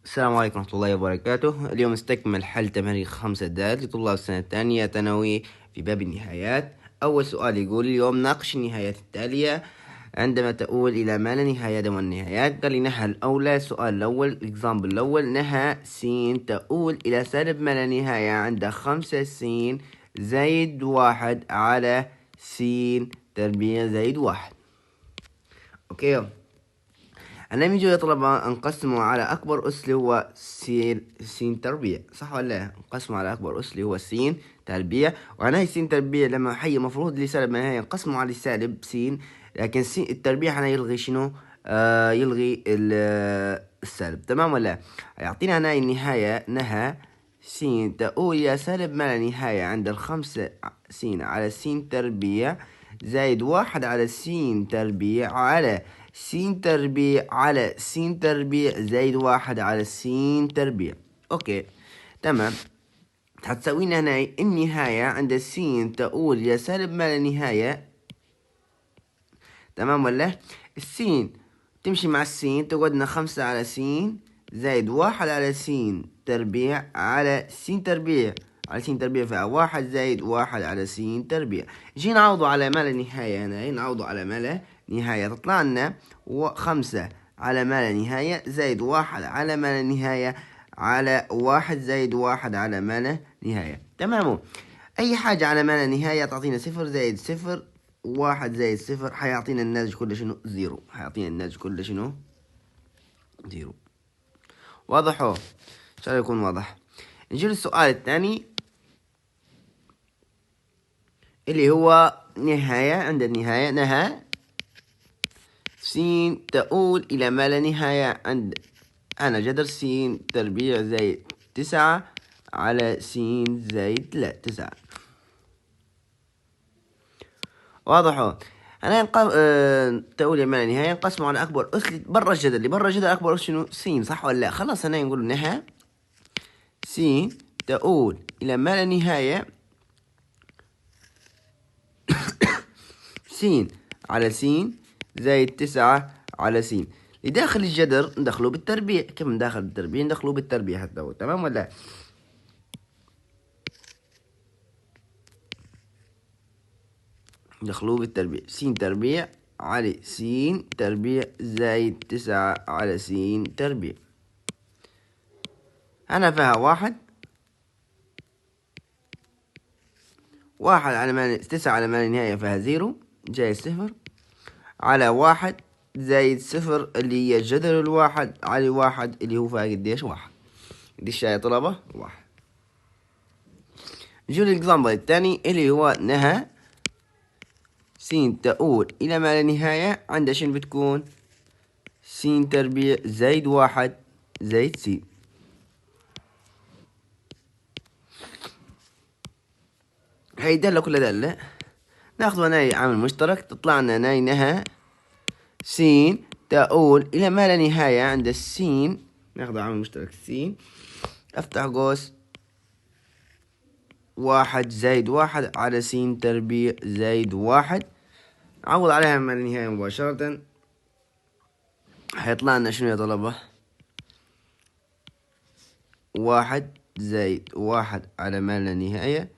السلام عليكم ورحمة الله وبركاته. اليوم نستكمل حل تمارين 5 لطلاب السنة الثانية ثانوي في باب النهايات. أول سؤال يقول: اليوم ناقش النهايات التالية عندما تؤول إلى ما لا نهاية دوام النهايات. قال لي نهى الأولى. السؤال الأول الإكزامبل الأول: نهى س تؤول إلى سالب ما لا نهاية عند 5 س زائد 1 على س تربيع زائد 1. أوكي، لما يجوا يا طلبة نقسمه على أكبر أس اللي هو س تربيع، صح ولا لا؟ نقسمه على أكبر أس اللي هو س تربيع، وأنا هي س تربيع لما حي المفروض اللي سالب ما هي نقسمه على سالب س، لكن س التربيع هنا يلغي شنو؟ يلغي السالب، تمام ولا لا؟ يعطينا هنا النهاية. نهى س تؤول إلى سالب ما لا نهاية عند 5 س على س تربيع زائد 1 على س تربيع على س تربيع على س تربيع زائد 1 على س تربيع. اوكي تمام. هتساوي لنا هنا النهاية عند س تؤول إلى سالب ما لا نهاية، تمام ولا؟ السين تمشي مع السين تقعدنا 5 على س زائد 1 على س تربيع على س تربيع على س تربيع فيها 1 زائد 1 على س تربيع. جي نعوضوا على ما لا نهاية، هنا نعوضوا على ما لا نهاية تطلع لنا 5 على ما لا نهاية زائد 1 على ما لا نهاية على 1 زائد 1 على ما لا نهاية. تمام. أي حاجة على ما لا نهاية تعطينا 0 زائد 0، 1 زائد 0 حيعطينا الناتج كله شنو؟ 0. حيعطينا الناتج كله شنو؟ 0. واضح؟ ان شاء الله يكون واضح. نجي للسؤال الثاني اللي هو نهاية. عند النهاية نهى س تؤول إلى ما لا نهاية عند أنا جذر س تربيع زائد 9 على س زائد 9. واضح؟ أنا تؤول إلى ما لا نهاية نقسمه على أكبر أس برا الجذر. اللي برا الجذر أكبر أس شنو؟ س، صح ولا لا؟ خلاص هنا نقول نهى س تؤول إلى ما لا نهاية س على س زائد 9 على س. لداخل الجذر ندخله بالتربيع. كيف ندخل بالتربيع؟ ندخله بالتربيع حتى هو، تمام ولا؟ ندخله بالتربيع. س تربيع على س تربيع زائد 9 على س تربيع. أنا فيها 1 على 9 على ما لا نهاية فيها 0 جاي 0 على 1 زائد 0 اللي هي جذر الواحد على 1 اللي هو فيها قديش؟ 1. قديش يا طلبة؟ 1. نجي للإكزامبل الثاني اللي هو نهى س تؤول إلى ما لا نهاية عند شنو بتكون؟ س تربيع زائد 1 زائد س. هي دالة كلها دالة، ناخذ هنا عامل مشترك تطلع لنا هنا نهى س تؤول إلى ما لا نهاية عند السين. ناخذ عامل مشترك السين، أفتح قوس 1 زائد 1 على س تربيع زائد 1. عوض عليها ما لا نهاية مباشرة، هيطلع لنا شنو يا طلبة؟ 1 زائد 1 على ما لا نهاية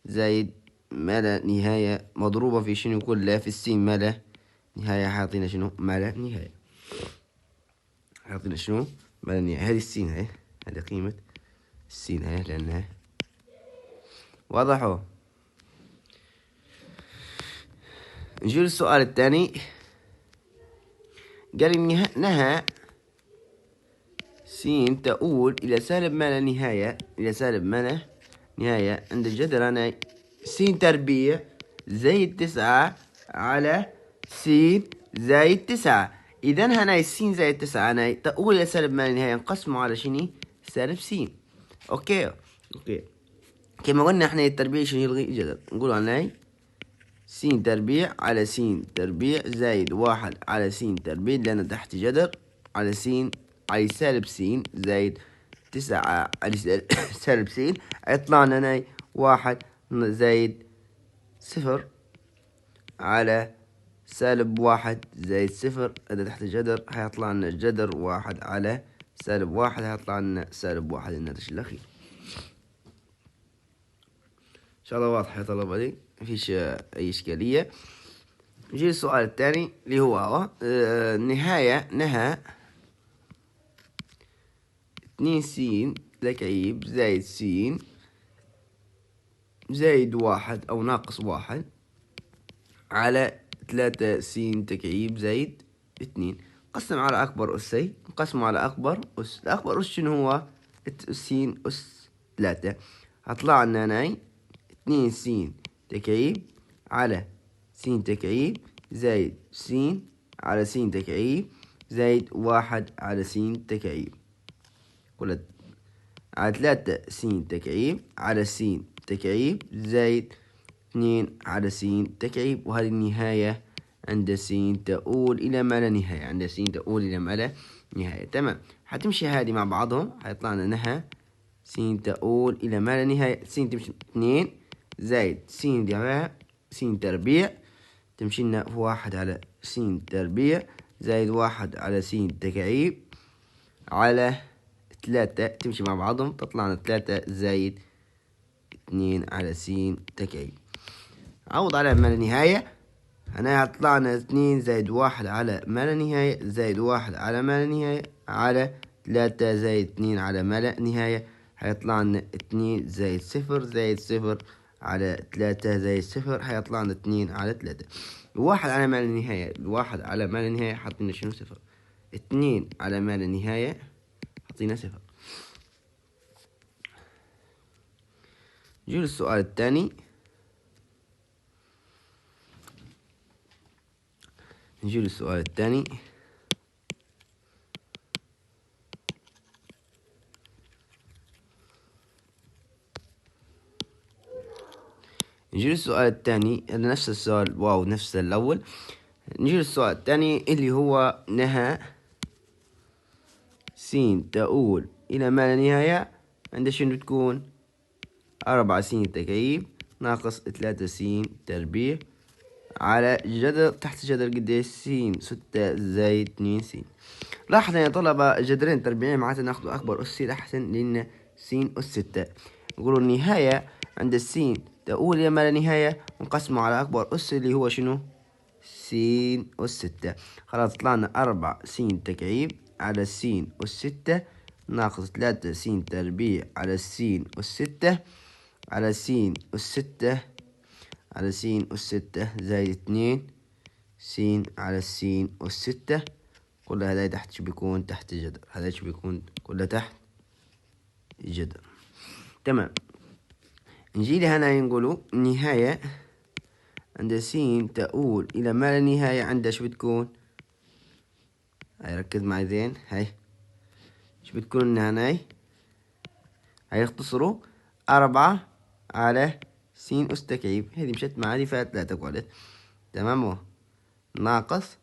زائد ما لا نهاية مضروبة في شنو كلها؟ في السين ما لا نهاية. حاطينا شنو؟ ما لا نهاية. حاطينا شنو؟ ما لا نهاية. هذه السين هاي، هذه قيمة السين هاي لأنها واضحة. نجي للسؤال الثاني. قال نهى س تؤول إلى سالب ما لا نهاية إلى سالب ما لا نهاية عند الجذر أنا س تربيع زائد 9 على س زائد 9. إذا هنا س زائد 9 هنا تؤول إلى سالب ما لا نهاية نقسمه على شنو؟ سالب س. أوكي كما قلنا احنا التربيع شنو يلغي الجذر. نقول هنا س تربيع على س تربيع زائد 1 على س تربيع لأن تحت جذر على س على سالب س زائد 9 على سالب س. يطلع لنا 1 زائد 0 على سالب 1 زائد 0. هذا تحت الجذر هيطلع لنا جذر 1 على -1 هيطلع لنا -1 الناتج الأخير. إن شاء الله واضح يا طلبة دي، مفيش أي إشكالية. نجي للسؤال الثاني اللي هو نهى 2 س تكعيب زائد س زائد 1 أو ناقص 1 على 3 س تكعيب زائد 2. قسم على أكبر أسي، نقسم على أكبر أس. الأكبر أس شنو هو؟ س أس 3. هطلع لنا هناي 2 س تكعيب على س تكعيب زائد س على س تكعيب زائد 1 على س تكعيب كلها على 3 س تكعيب على س تكعيب زائد 2 على س تكعيب. وهذه النهاية عند س تؤول إلى ما لا نهاية، عند س تؤول إلى ما لا نهاية. تمام، حتمشي هذه مع بعضهم، حيطلع لنا نهى س تؤول إلى ما لا نهاية. س تمشي 2 زائد س س تربيع تمشي لنا 1 على س تربيع زائد 1 على س تكعيب على 3 تمشي مع بعضهم، تطلع لنا 3 زائد 2 على س تكعيب. عوض على ما لا نهاية، هنا هيطلع لنا 2 زائد 1 على ما لا نهاية زائد 1 على ما لا نهاية على 3 زائد 2 على ما لا نهاية. هيطلع لنا 2 زائد 0 زائد 0 على 3 زائد 0، هيطلع لنا 2 على 3. الواحد على ما لا نهاية، الواحد على ما لا نهاية حاطين شنو؟ 0. 2 على ما لا نهاية حاطين 0. نجي للسؤال الثاني. نجي للسؤال الثاني. نجي للسؤال الثاني، نفس السؤال واو نفس الأول. نجي للسؤال الثاني اللي هو نهى س تؤول إلى ما لا نهاية عند شنو تكون؟ 4 س تكعيب ناقص 3 س تربيع على جذر تحت جذر قديش؟ س 6 زائد 2 س. لاحظ يا طلبة جذرين تربيعين معناتها ناخذ أكبر أس أحسن لأن س أس 6. نقولوا النهاية عند السين تؤول إلى ما لا نهاية ونقسمه على أكبر أس اللي هو شنو؟ س أس 6. خلاص طلعنا 4 س تكعيب على س أس 6 ناقص 3 س تربيع على س أس 6 على س أس 6 على س أس 6 زائد 2 س على س أس 6. كل هذا تحت شو بيكون؟ تحت الجذر. هذا شو بيكون؟ كله تحت الجذر. تمام، نجي لهنا نقولوا النهاية عند س تؤول إلى ما لا نهاية عند شو بتكون؟ هاي ركز معي زين، هاي شو بتكون هنا؟ هاي يختصروا 4 على س أس تكعيب، هذه مشت مع هذه فيها 3 قعدت. تمام، ناقص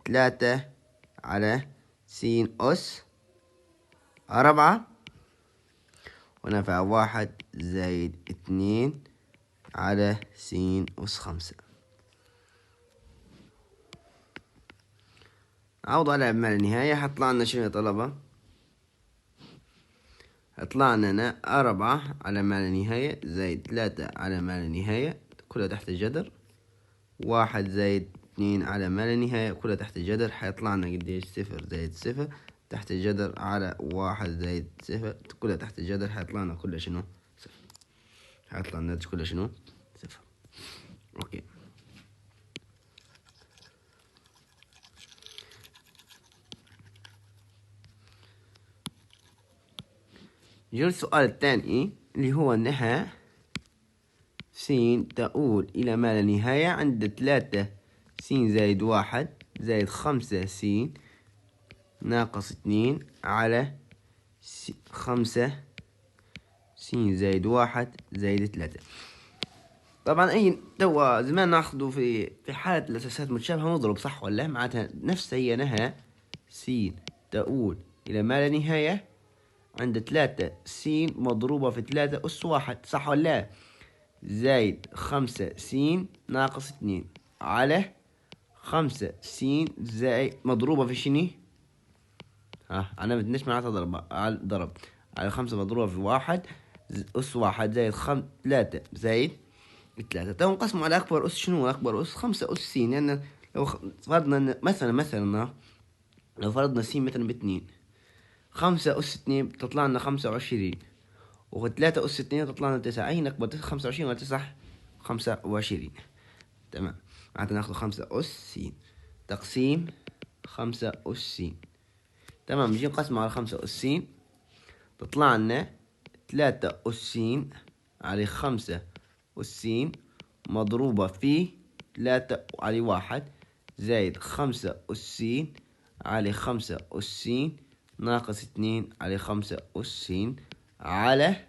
3 على س أس 4 ونفع 1 زائد 2 على س أس 5. عوض على ما النهاية هطلع لنا شنو يا طلبة؟ هطلع لنا 4 على ما لا نهاية زائد 3 على ما لا نهاية كلها تحت الجذر 1 زائد 2 على ما لا نهاية كلها تحت الجذر. هيطلع لنا قديش؟ 0 زائد 0 تحت الجذر على 1 زائد 0 كلها تحت الجذر. هيطلع لنا كلها شنو؟ 0. هيطلع الناتج كلها شنو؟ 0. اوكي، يجي السؤال الثاني اللي هو نهى س تؤول إلى ما لا نهاية عند 3 س زائد 1 زائد 5 س ناقص 2 على 5 س زائد 1 زائد 3. طبعا أي توا زمان ناخذه في حالة الأساسات متشابهة نضرب، صح ولا؟ معناتها نفس هي نهى س تؤول إلى ما لا نهاية عند 3 س مضروبة في 3 أس 1، صح ولا؟ زائد 5 س ناقص 2 على 5 س زائد مضروبة في شنو؟ أنا بدناش معناتها ضرب على 5 مضروبة في 1 أس 1 زائد 3 زائد 3. تو نقسموا على أكبر أس. شنو أكبر أس؟ 5 أس س. لأن لو فرضنا مثلا لو فرضنا س مثلا ب2، 5 أس 2 تطلع لنا 25، و3 أس 2 تطلع لنا 9. أين أكبر؟ 25 ولا 9؟ 25. تمام. معناتها ناخذ 5 أس س تقسيم 5 أس س. تمام. نجي نقسمه على 5 أس س تطلع لنا 3 أس س على 5 أس س مضروبة في 3 على 1 زائد 5 أس س على 5 أس س ناقص 2 على 5 أس س على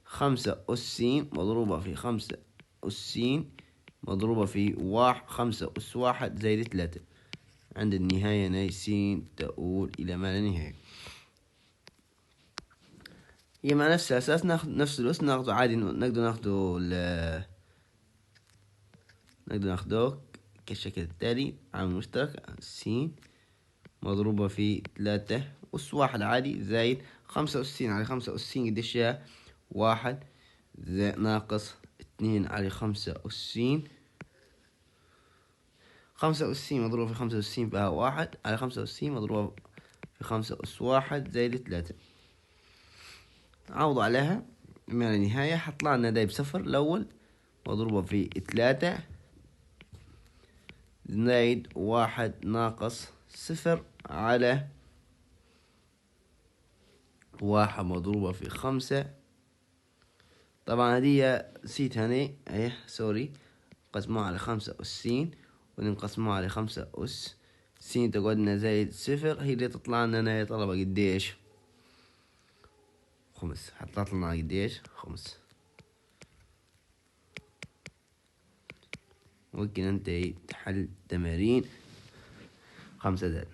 5 أس س مضروبة في 5 أس س مضروبة في 5 أس 1 زائد 3. عند النهاية ناي س تؤول إلى ما لا نهاية. هي مع نفس الأساس ناخذ نفس الأس ناخذه عادي. نقدر ناخذه كالشكل التالي: عامل مشترك س مضروبة في 3 أس 1 عادي زائد 5 أس س على 5 أس س قديش؟ 1 ناقص 2 على 5 أس س. 5 أس س مضروبة في 5 أس س بها 1 على 5 أس س مضروبة في 5 أس 1 زائد 3. عوض عليها ما لا نهاية. حطلع لنا دايب صفر الأول مضروبة في 3 زائد 1 ناقص 0 على 1 مضروبة في 5. طبعا هدي نسيت هني سوري. قسموها على 5 أس س ونقسموها على 5 أس س تقعدنا زائد 0. هي اللي تطلع لنا يا طلبة قديش؟ 5. حطلعت لنا قديش؟ 5. ممكن انتهي حل تمارين 5 دال.